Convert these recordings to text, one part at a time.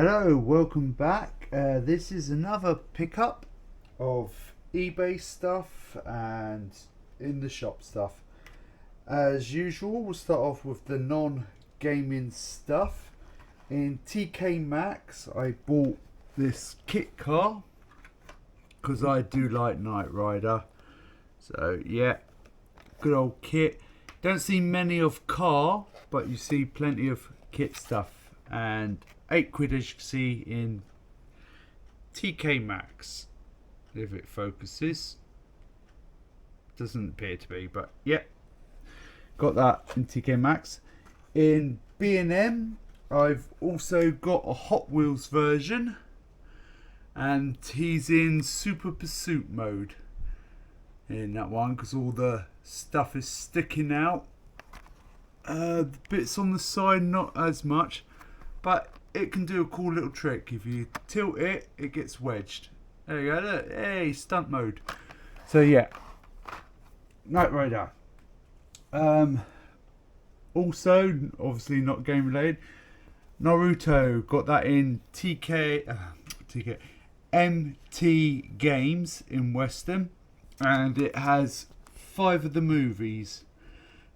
Hello, welcome back. This is another pickup of eBay stuff and in the shop stuff. As usual, we'll start off with the non-gaming stuff. In TK Maxx, I bought this kit car because I do like Knight Rider. So yeah, good old kit. Don't see many of car, but you see plenty of kit stuff. And £8 as you can see in TK Maxx. If it focuses. Doesn't appear to be, but yeah. Got that in TK Maxx. In B&M, I've also got a Hot Wheels version. And he's in Super Pursuit mode. In that one, because all the stuff is sticking out. The bits on the side, not as much. But it can do a cool little trick. If you tilt it, it gets wedged. There you go. Look. Hey, stunt mode. So yeah, Knight Rider. Also, obviously not game related. Naruto, got that in MT Games in Western, and it has 5 of the movies.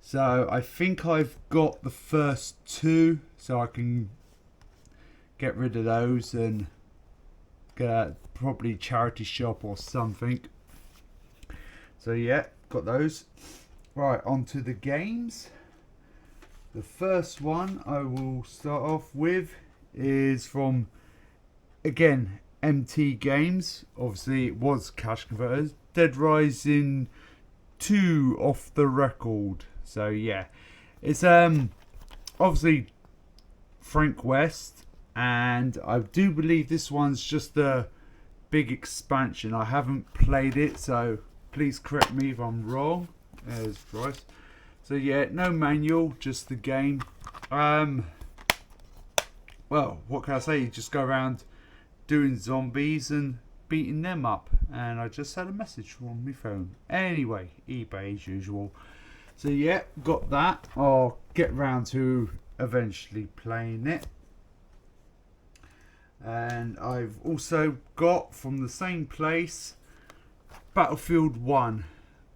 So I think I've got the first 2, so I can get rid of those and get probably charity shop or something. So yeah, got those. Right, on to the games. The first one I will start off with is from, again, MT Games. Obviously it was Cash Converters. Dead Rising 2 off the record. So yeah, it's obviously Frank West. And I do believe this one's just a big expansion. I haven't played it, so please correct me if I'm wrong. There's Bryce. So yeah, no manual, just the game. Well, what can I say? You just go around doing zombies and beating them up. And I just had a message from my phone. Anyway, eBay as usual. So yeah, got that. I'll get round to eventually playing it. And I've also got from the same place Battlefield 1.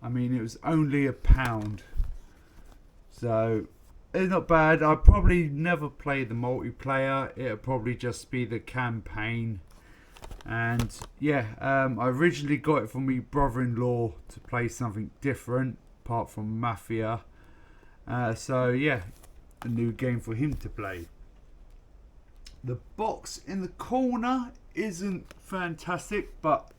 I mean, it was only £1. So it's not bad. I'll probably never play the multiplayer. It'll probably just be the campaign. And yeah, I originally got it from my brother-in-law to play something different apart from Mafia. So yeah, a new game for him to play. The box in the corner isn't fantastic, but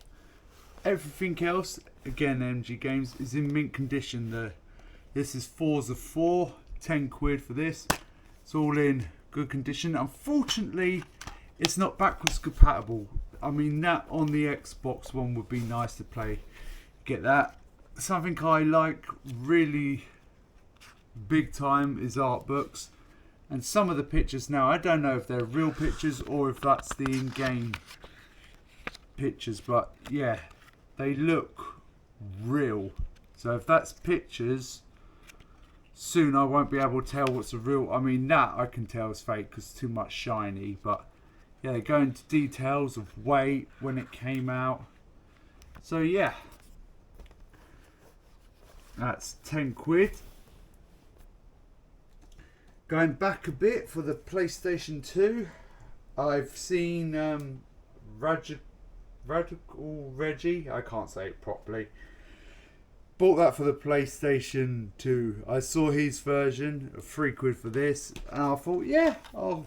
everything else, again, MG Games, is in mint condition. This is Forza 4, £10 for this. It's all in good condition. Unfortunately, it's not backwards compatible. I mean, that on the Xbox One would be nice to play. Get that. Something I like really big time is art books. And some of the pictures now, I don't know if they're real pictures or if that's the in-game pictures, but yeah, they look real. So if that's pictures, soon I won't be able to tell what's a real. I mean, that I can tell is fake because it's too much shiny, but yeah, they go into details of weight when it came out. So yeah, that's £10. Going back a bit for the PlayStation 2, I've seen Radical Reggie, I can't say it properly. Bought that for the PlayStation 2. I saw his version, £3 for this, and I thought, yeah, I'll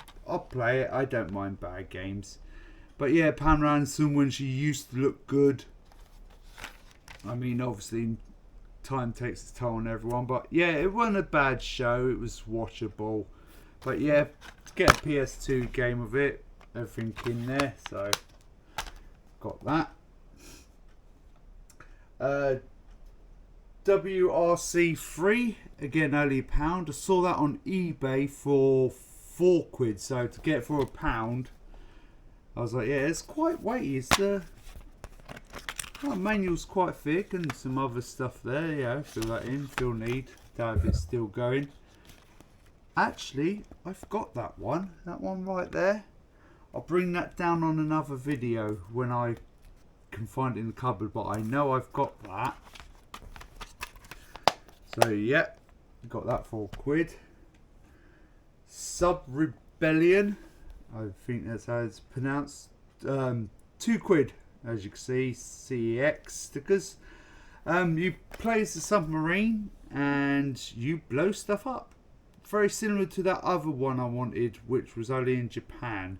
play it. I don't mind bad games. But yeah, Pam Ransom, when she used to look good. I mean, obviously, time takes its toll on everyone, but yeah, it wasn't a bad show. It was watchable, but yeah, to get a PS2 game of it, everything in there, so got that. WRC3, again only £1. I saw that on eBay for £4, so to get it for £1, I was like, yeah, it's quite weighty. It's the manual's quite thick and some other stuff there. Yeah, fill that in, fill need. Doubt if it's still going. Actually, I've got that one right there. I'll bring that down on another video when I can find it in the cupboard, but I know I've got that. So yeah, got that for £1. Sub Rebellion, I think that's how it's pronounced. £2, as you can see, CEX stickers. You play as a submarine and you blow stuff up. Very similar to that other one I wanted, which was only in Japan.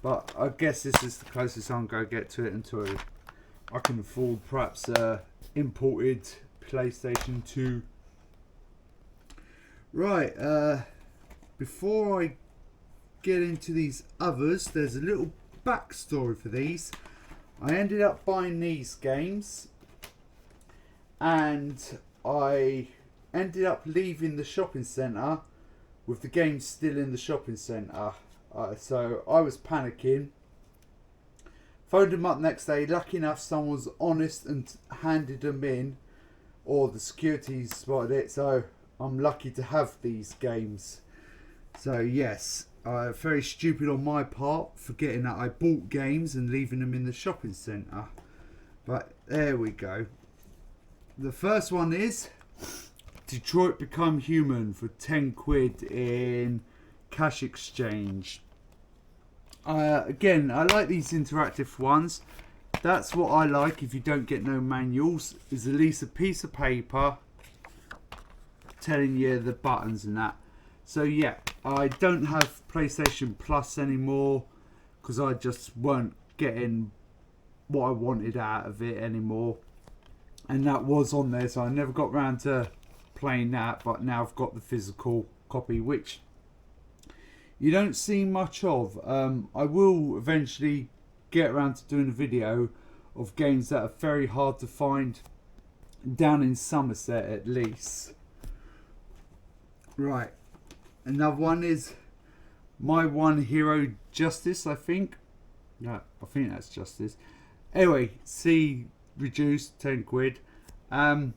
But I guess this is the closest I'm going to get to it until I can afford perhaps imported PlayStation 2. Right, before I get into these others, there's a little backstory for these. I ended up buying these games and I ended up leaving the shopping centre with the games still in the shopping centre. So I was panicking. Phoned them up next day. Lucky enough, someone was honest and handed them in, or the security spotted it. So I'm lucky to have these games. So yes, very stupid on my part, forgetting that I bought games and leaving them in the shopping centre. But there we go. The first one is Detroit Become Human for £10 in Cash Exchange. Again, I like these interactive ones. That's what I like. If you don't get no manuals, is at least a piece of paper telling you the buttons and that. So yeah, I don't have PlayStation Plus anymore because I just weren't getting what I wanted out of it anymore, and that was on there, so I never got round to playing that. But now I've got the physical copy, which you don't see much of. I will eventually get around to doing a video of games that are very hard to find down in Somerset at least. Right, another one is My One Hero Justice, I think. No, I think that's Justice. Anyway, C reduced £10.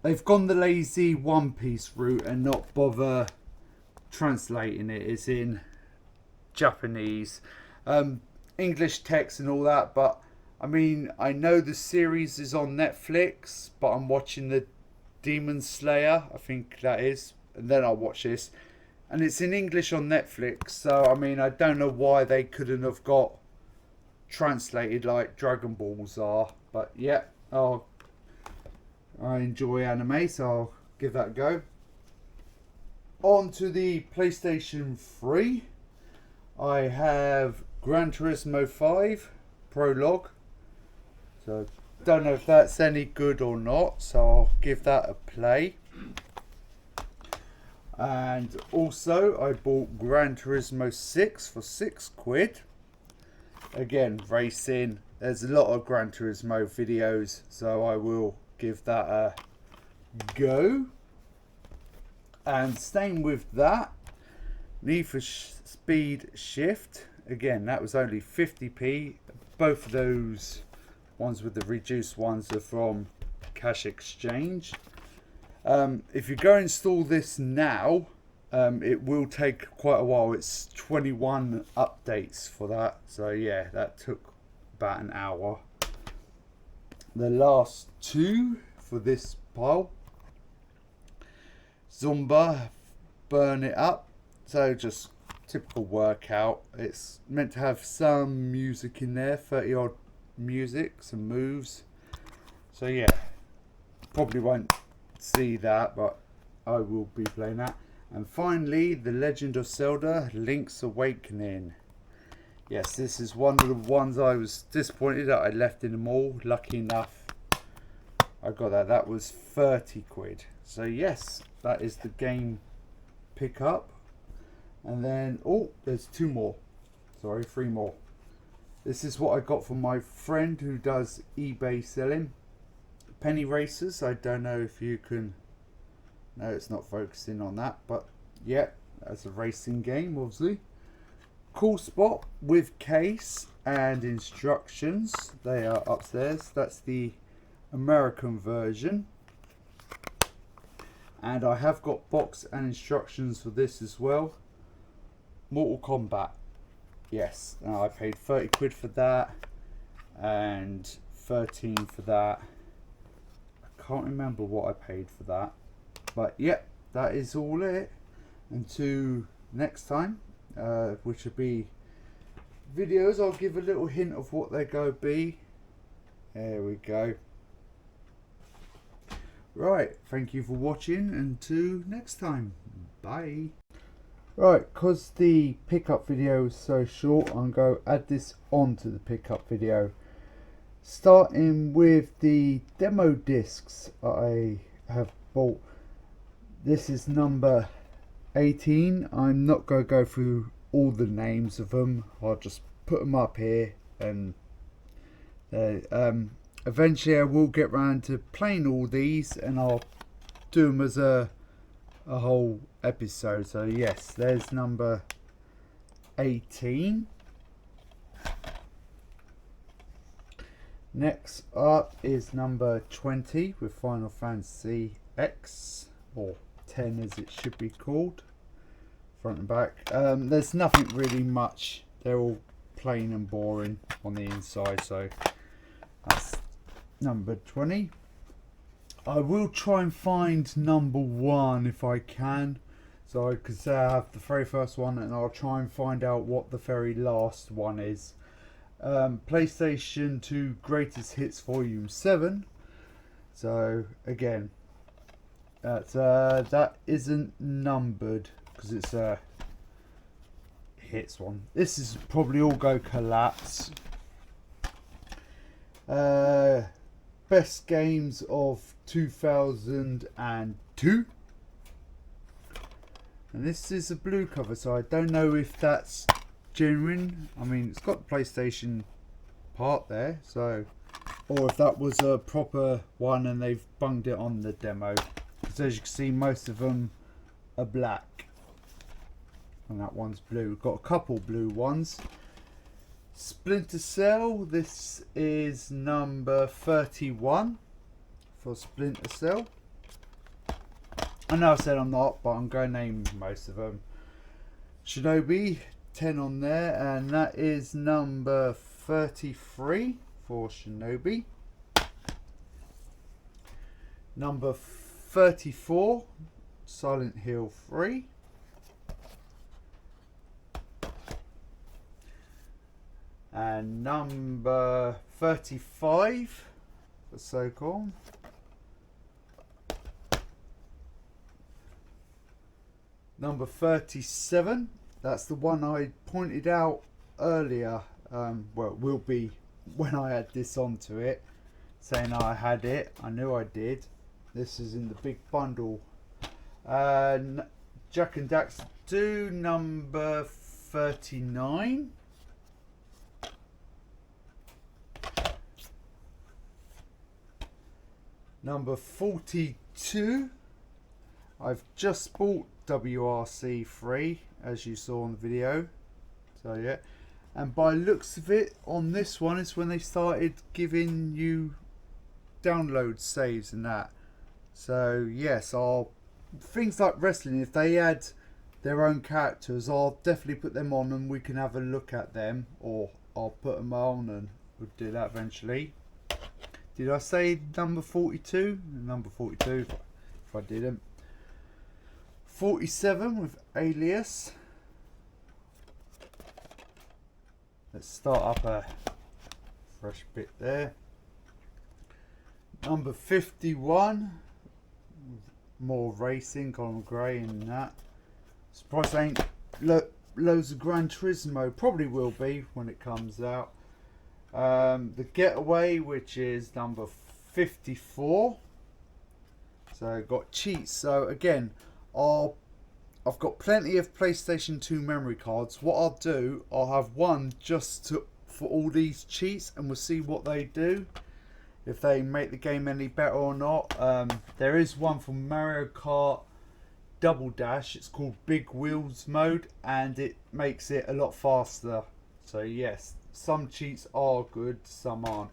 They've gone the lazy One Piece route and not bother translating it. It's in Japanese, English text and all that. But I mean, I know the series is on Netflix, but I'm watching the Demon Slayer, I think that is, and then I'll watch this, and it's in English on Netflix. So I mean, I don't know why they couldn't have got translated like Dragon Balls are. But yeah, I enjoy anime, so I'll give that a go. On to the PlayStation 3, I have Gran Turismo 5 Prologue. So don't know if that's any good or not, so I'll give that a play. And also I bought Gran Turismo 6 for £6. Again, racing. There's a lot of Gran Turismo videos, so I will give that a go. And staying with that, Need for Speed Shift. Again, that was only 50p. Both of those ones with the reduced ones are from Cash Exchange. If you go install this now, it will take quite a while. It's 21 updates for that. So yeah, that took about an hour. The last two for this pile, Zumba Burn It Up. So just typical workout. It's meant to have some music in there, 30 odd music, some moves. So yeah, probably won't see that, but I will be playing that. And finally, The Legend of Zelda Link's Awakening. Yes, this is one of the ones I was disappointed that I left in the mall. Lucky enough, I got that. That was £30. So yes, that is the game pickup. And then, oh, there's two more. Sorry, three more. This is what I got from my friend who does eBay selling. Penny Racers. I don't know if you can... No, it's not focusing on that. But yeah, that's a racing game, obviously. Cool Spot with case and instructions. They are upstairs. That's the American version. And I have got box and instructions for this as well. Mortal Kombat. yes, I paid 30 quid for that and 13 for that. I can't remember what I paid for that, but yep, that is all it. Until next time, which will be videos, I'll give a little hint of what they're going to be. There we go. Right, thank you for watching. Until next time, bye. Right, because the pickup video is so short, I'm going to add this onto the pickup video. Starting with the demo discs I have bought. This is number 18. I'm not going to go through all the names of them. I'll just put them up here, and eventually I will get round to playing all these, and I'll do them as a whole episode. So yes, there's number 18. Next up is number 20 with Final Fantasy X, or 10 as it should be called, front and back. There's nothing really much, they're all plain and boring on the inside, so that's number 20. I will try and find number 1 if I can, so I could say I have the very first one, and I'll try and find out what the very last one is. PlayStation 2 Greatest Hits Volume 7. So again, that isn't numbered because it's a hits one. This is probably all go collapse. Best games of 2002. And this is a blue cover, so I don't know if that's genuine. I mean, it's got the PlayStation part there, so, or if that was a proper one and they've bunged it on the demo, because as you can see, most of them are black and that one's blue. We've got a couple blue ones. Splinter Cell, this is number 31 for Splinter Cell. I know I said I'm not, but I'm going to name most of them. Shinobi, 10 on there, and that is number 33 for Shinobi. Number 34, Silent Hill 3. And number 35 for SOCOM. Number 37, that's the one I pointed out earlier. Well, it will be when I add this onto it, saying I had it. I knew I did. This is in the big bundle. Jak and Daxter 2, number 39. Number 42. I've just bought WRC 3, as you saw in the video. So yeah, and by looks of it, on this one is when they started giving you download saves and that. So yes, things like wrestling, if they add their own characters, I'll definitely put them on and we can have a look at them, or I'll put them on and we'll do that eventually. Did I say number 42? Number 42, if I didn't. 47 with Alias. Let's start up a fresh bit there. Number 51, more racing, Colin Gray and that. Surprised there ain't loads of Gran Turismo. Probably will be when it comes out. The Getaway, which is number 54. So got cheats. So again, I've got plenty of PlayStation 2 memory cards. What I'll do, I'll have one just for all these cheats, and we'll see what they do, if they make the game any better or not. There is one from Mario Kart Double Dash. It's called Big Wheels mode, and it makes it a lot faster. So yes, some cheats are good, some aren't.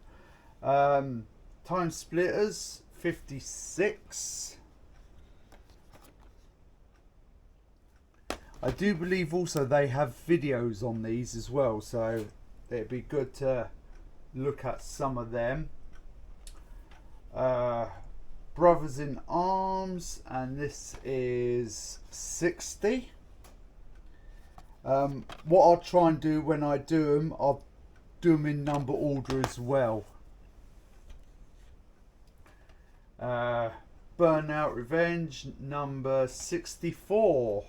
Time Splitters 56. I do believe also they have videos on these as well, so it'd be good to look at some of them. Brothers in Arms, and this is 60. What I'll try and do when I do them, I'll do them in number order as well. Burnout Revenge, number 64.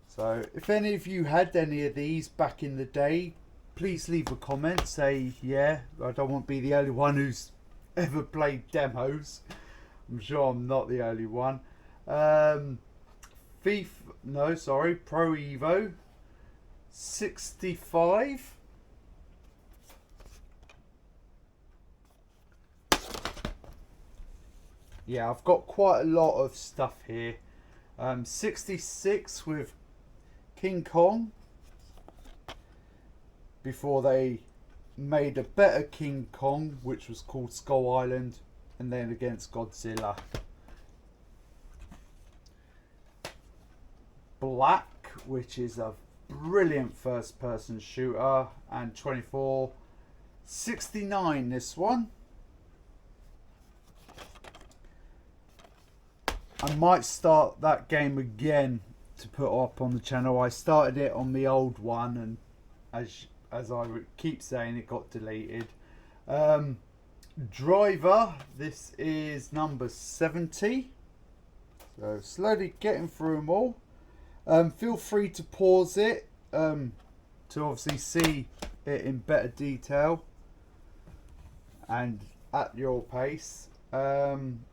So if any of you had any of these back in the day, please leave a comment. Say, yeah, I don't want to be the only one who's ever played demos. I'm sure I'm not the only one. Pro Evo 65. Yeah, I've got quite a lot of stuff here. 66 with King Kong, before they made a better King Kong, which was called Skull Island, and then against Godzilla. Black, which is a brilliant first person shooter, and 24. 69 this one. I might start that game again to put up on the channel. I started it on the old one, and as I keep saying, it got deleted. Driver, this is number 70. So slowly getting through them all. Feel free to pause it to obviously see it in better detail and at your pace. Tomb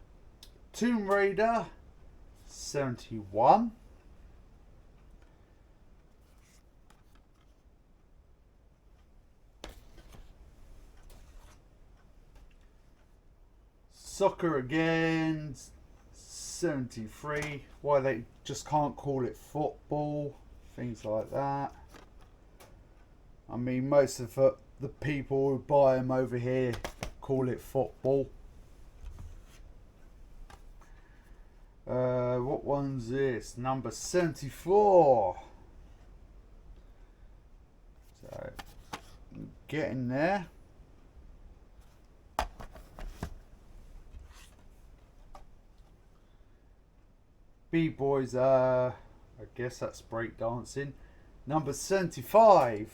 Raider 71. Soccer again 73. Why they just can't call it football, things like that. I mean, most of the people who buy them over here call it football. What one's this? Number 74. So, getting there. B-Boys, I guess that's breakdancing. Number 75.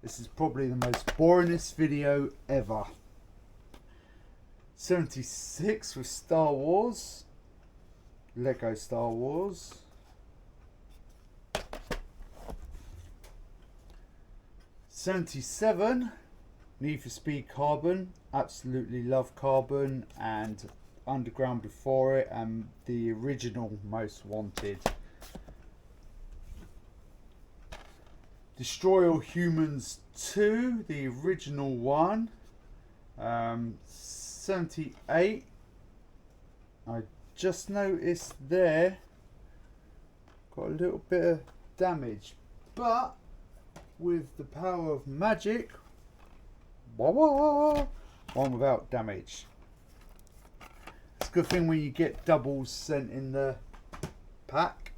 This is probably the most boringest video ever. 76 with Star Wars. Lego Star Wars. 77. Need for Speed Carbon. Absolutely love Carbon, and Underground before it, and the original Most Wanted. Destroy All Humans 2, the original one. 78. I just noticed there got a little bit of damage, but with the power of magic, one without damage. It's a good thing when you get doubles sent in the pack.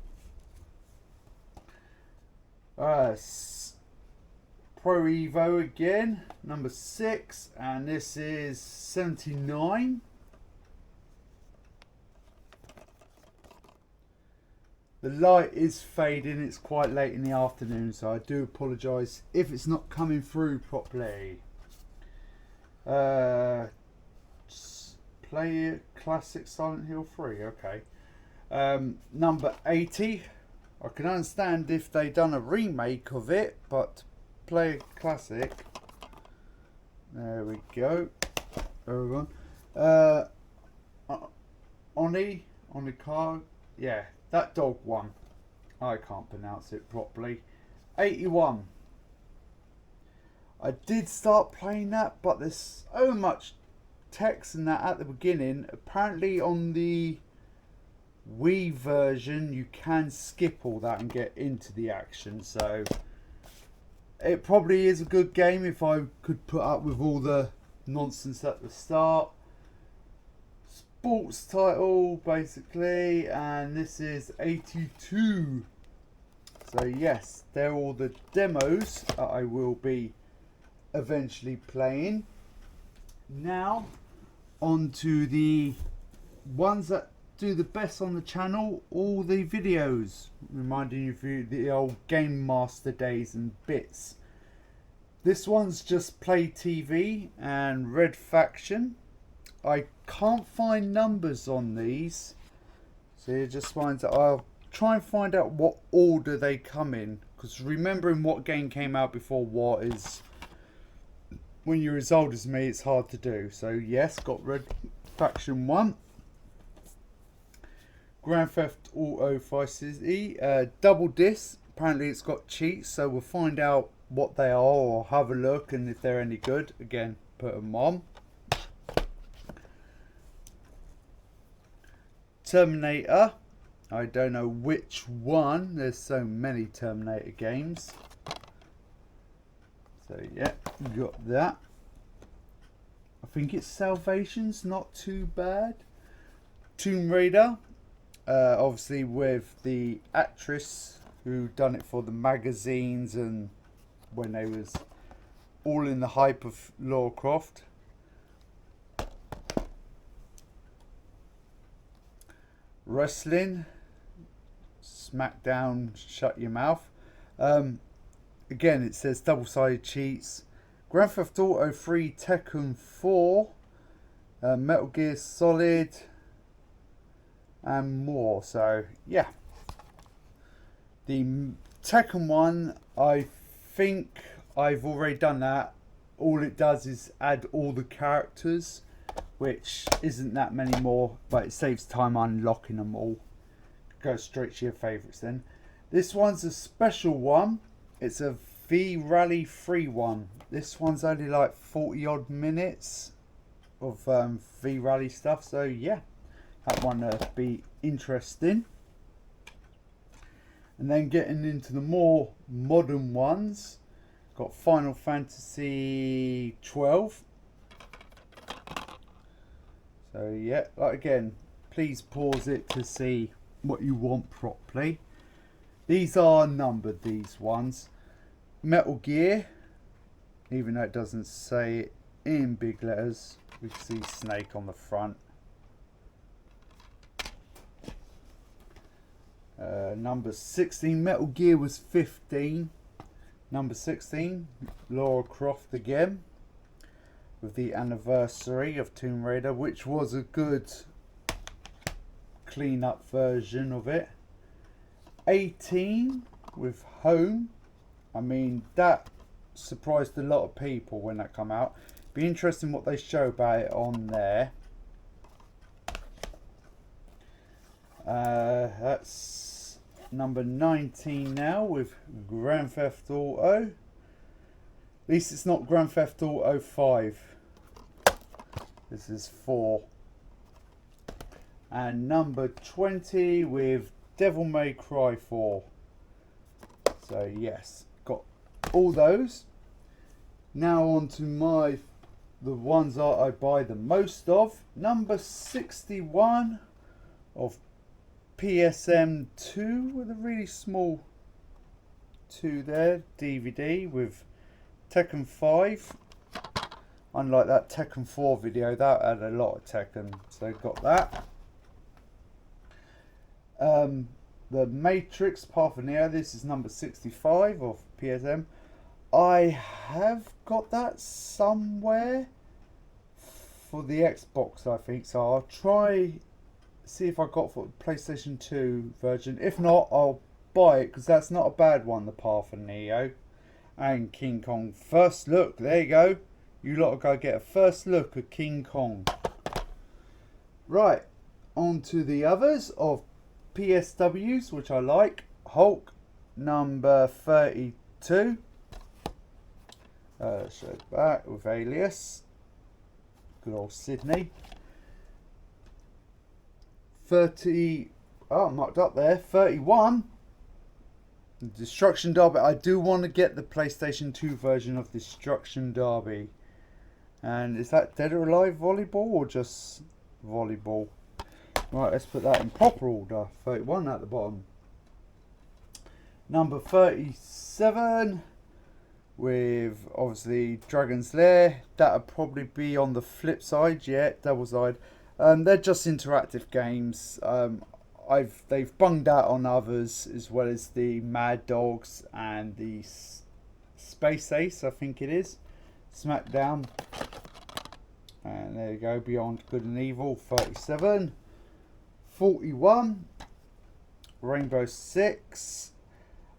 Pro Evo again, number 6, and this is 79. The light is fading, it's quite late in the afternoon, so I do apologise if it's not coming through properly. Play classic Silent Hill 3, okay. Number 80. I can understand if they done a remake of it, but play classic. There we go. Everyone. Oni card. Yeah, that dog one. I can't pronounce it properly. 81. I did start playing that, but there's so much text and that at the beginning. Apparently on the Wii version you can skip all that and get into the action, so it probably is a good game if I could put up with all the nonsense at the start. sports title basically, and this is 82. So yes, they're all the demos that I will be eventually playing. Now on to the ones that do the best on the channel, all the videos, reminding you of the old Game Master days and bits. This one's just Play TV and Red Faction. I can't find numbers on these, so it just finds out. I'll try and find out what order they come in, because remembering what game came out before what is, when you're as old as me, it's hard to do. So yes, got Red Faction 1. Grand Theft Auto Vice City, double disc. Apparently it's got cheats, so we'll find out what they are or have a look, and if they're any good, again, put them on. Terminator, I don't know which one, there's so many Terminator games. So yeah, got that. I think it's Salvation's not too bad. Tomb Raider, obviously with the actress who done it for the magazines and when they was all in the hype of Lara Croft. Wrestling, SmackDown, shut your mouth. Again, it says double-sided cheats. Grand Theft Auto 3, Tekken 4, Metal Gear Solid, and more. So yeah, the Tekken one, I think I've already done that. All it does is add all the characters, which isn't that many more, but it saves time unlocking them all. Go straight to your favourites then. This one's a special one. It's a V-Rally 3 one. This one's only like 40 odd minutes of V-Rally stuff, so yeah, that one be interesting. And then getting into the more modern ones, got Final Fantasy 12. So yeah, like again, please pause it to see what you want properly. These are numbered, these ones. Metal Gear, even though it doesn't say it in big letters, we can see Snake on the front. Number 16, Metal Gear was 15. Number 16, Lara Croft again, with the anniversary of Tomb Raider, which was a good clean up version of it. 18 with Home. I mean, that surprised a lot of people when that come out. Be interesting what they show about it on there. That's number 19 now with Grand Theft Auto. At least it's not Grand Theft Auto 5. This is 4. And number 20 with Devil May Cry 4. So yes, got all those. Now on to the ones that I buy the most of. Number 61 of PSM 2 with a really small 2 there, DVD with Tekken 5. Unlike that Tekken 4 video, that had a lot of Tekken, so got that. The Matrix Path of Neo, this is number 65 of PSM. I have got that somewhere for the Xbox, I think, so I'll try see if I got for the PlayStation 2 version. If not, I'll buy it, because that's not a bad one, the Path of Neo. And King Kong first look, there you go. You lot will go get a first look at King Kong. Right, on to the others of PSWs, which I like. Hulk, number 32. Show back with Alias. Good old Sydney. 30. Oh, I'm marked up there. 31. Destruction Derby. I do want to get the PlayStation 2 version of Destruction Derby. And is that Dead or Alive Volleyball or just volleyball. Right, let's put that in proper order. 31 at the bottom. Number 37 with obviously Dragon's Lair. That'll probably be on the flip side, yeah, double side. They're just interactive games. They've bunged out on others as well as the Mad Dogs and the Space Ace, I think it is. Smackdown. And there you go, Beyond Good and Evil, 37. 41. Rainbow Six.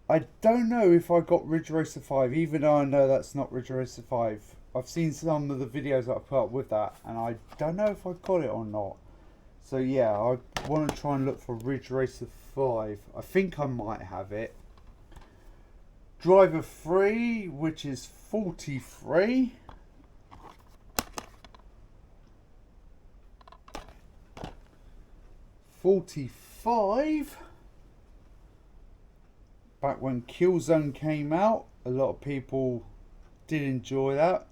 I don't know if I got Ridge Racer 5, even though I know that's not Ridge Racer 5. I've seen some of the videos that I put up with that, and I don't know if I got it or not. So yeah, I want to try and look for Ridge Racer 5. I think I might have it. Driver 3, which is 43. $45. Back when Killzone came out, a lot of people did enjoy that.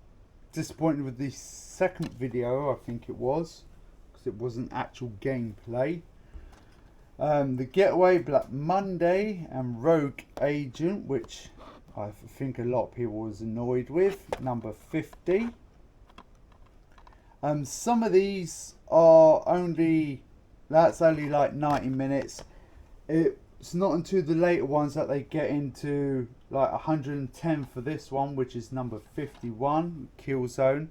Disappointed with the second video, I think it was, because it wasn't actual gameplay. The Getaway, Black Monday, and Rogue Agent, which I think a lot of people was annoyed with, number 50. Some of these are only, that's only like 90 minutes. It's not until the later ones that they get into like 110 for this one, which is number 51, Killzone,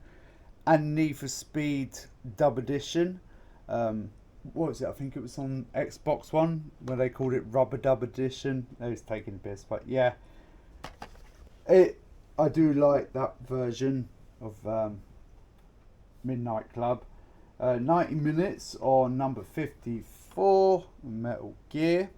and Need for Speed Dub Edition. What was it? I think it was on Xbox One where they called it Rubber Dub Edition. They was taking a piss, but yeah, I do like that version of Midnight Club. 90 minutes on number 54, Metal Gear.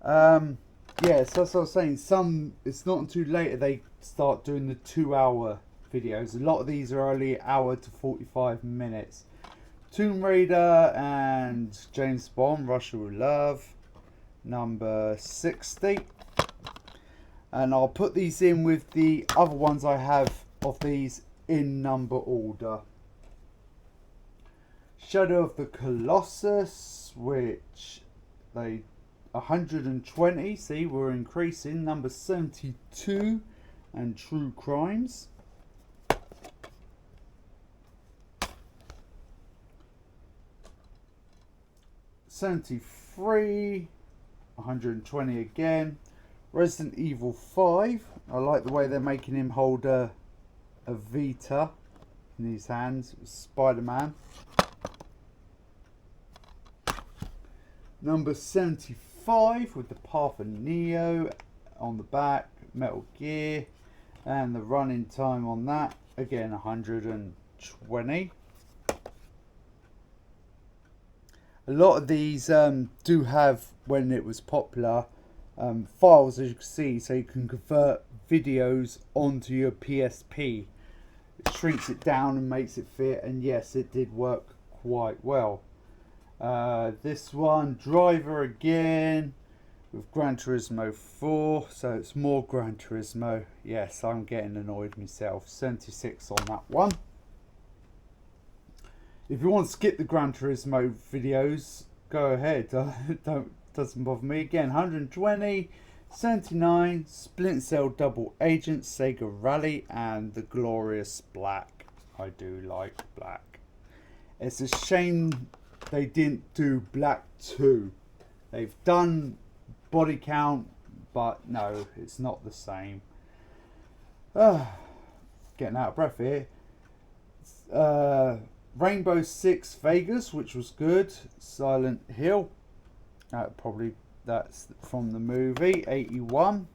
Yeah, so that's what I was saying. It's not until later they start doing the 2-hour videos. A lot of these are only an hour to 45 minutes. Tomb Raider and James Bond, Russia with Love, number 60. And I'll put these in with the other ones I have of these in number order. Shadow of the Colossus, which they 120, see, we're increasing, number 72, and True Crimes. $73, 120 again. Resident Evil 5, I like the way they're making him hold a Vita in his hands. Spider-Man. Number 75 with the Path of Neo on the back, Metal Gear, and the running time on that, again 120. A lot of these do have, when it was popular, files, as you can see, so you can convert videos onto your PSP. It shrinks it down and makes it fit, and yes, it did work quite well. This one, Driver again, with Gran Turismo 4, so it's more Gran Turismo. Yes, I'm getting annoyed myself. 76 on that one. If you want to skip the Gran Turismo videos, go ahead. Doesn't bother me. Again, 120, 79, Splinter Cell Double Agent, Sega Rally, and The Glorious Black. I do like Black. It's a shame they didn't do Black 2. They've done body count, but no, it's not the same. Getting out of breath here. Rainbow Six Vegas, which was good. Silent Hill. That's from the movie. 81.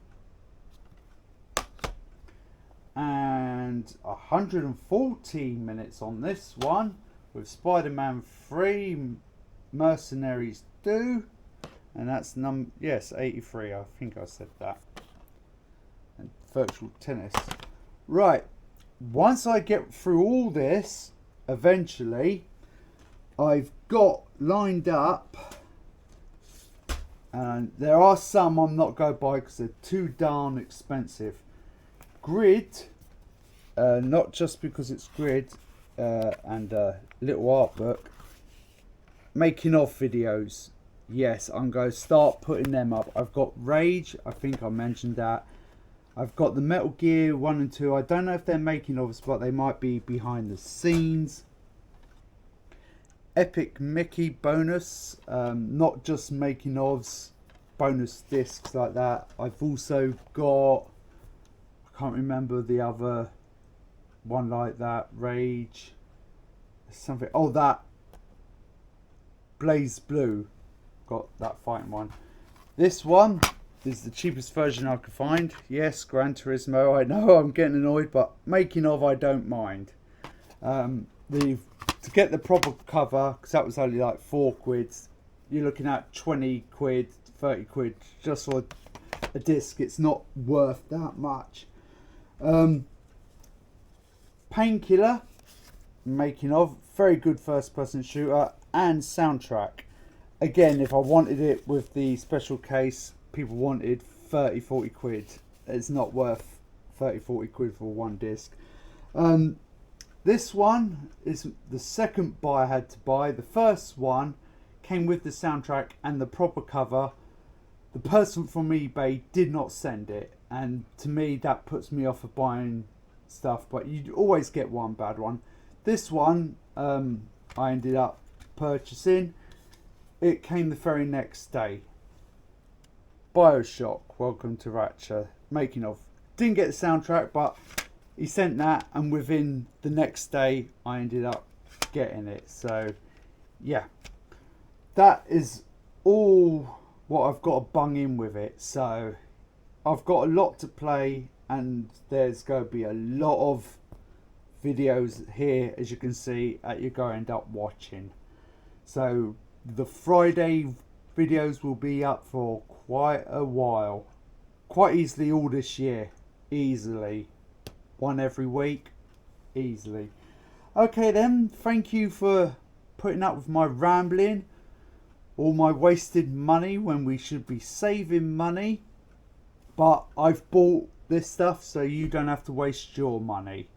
And 114 minutes on this one, with Spider-Man 3, Mercenaries 2, and that's 83. I think I said that. And Virtual Tennis. Right. Once I get through all this, eventually, I've got lined up, and there are some I'm not going to buy because they're too darn expensive. Grid, not just because it's Grid and little art book. Making of videos. Yes, I'm going to start putting them up. I've got Rage, I think I mentioned that. I've got the Metal Gear 1 and 2. I don't know if they're making ofs, but they might be behind the scenes. Epic Mickey bonus, not just making ofs, bonus discs like that. I've also got, I can't remember the other one like that, Rage, something, oh, that Blaze Blue, got that fighting one. This one is the cheapest version I could find. Yes, Gran Turismo, I know I'm getting annoyed, but making of I don't mind. To get the proper cover, because that was only like £4, you're looking at 20 quid, 30 quid just for a disc. It's not worth that much. Painkiller, making of, very good first person shooter, and soundtrack. Again, if I wanted it with the special case, people wanted 30-40 quid. It's not worth 30-40 quid for one disc. This one is the second buy I had to buy. The first one came with the soundtrack and the proper cover. The person from eBay did not send it, and to me that puts me off of buying stuff, but you always get one bad one. This one I ended up purchasing. It came the very next day. BioShock, Welcome to Rapture, making of. Didn't get the soundtrack, but he sent that, and within the next day I ended up getting it. So yeah, that is all what I've got to bung in with it. So I've got a lot to play, and there's going to be a lot of videos here, as you can see, that you're going to end up watching. So the Friday videos will be up for quite a while, quite easily all this year, easily. One every week, easily. Okay then, thank you for putting up with my rambling, all my wasted money when we should be saving money. But I've bought this stuff so you don't have to waste your money.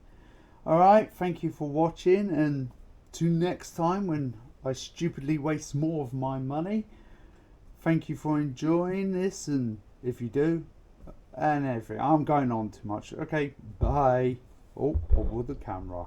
Alright, thank you for watching, and till next time when I stupidly waste more of my money. Thank you for enjoying this, and if you do, and everything. I'm going on too much. Okay, bye. Oh, over the camera.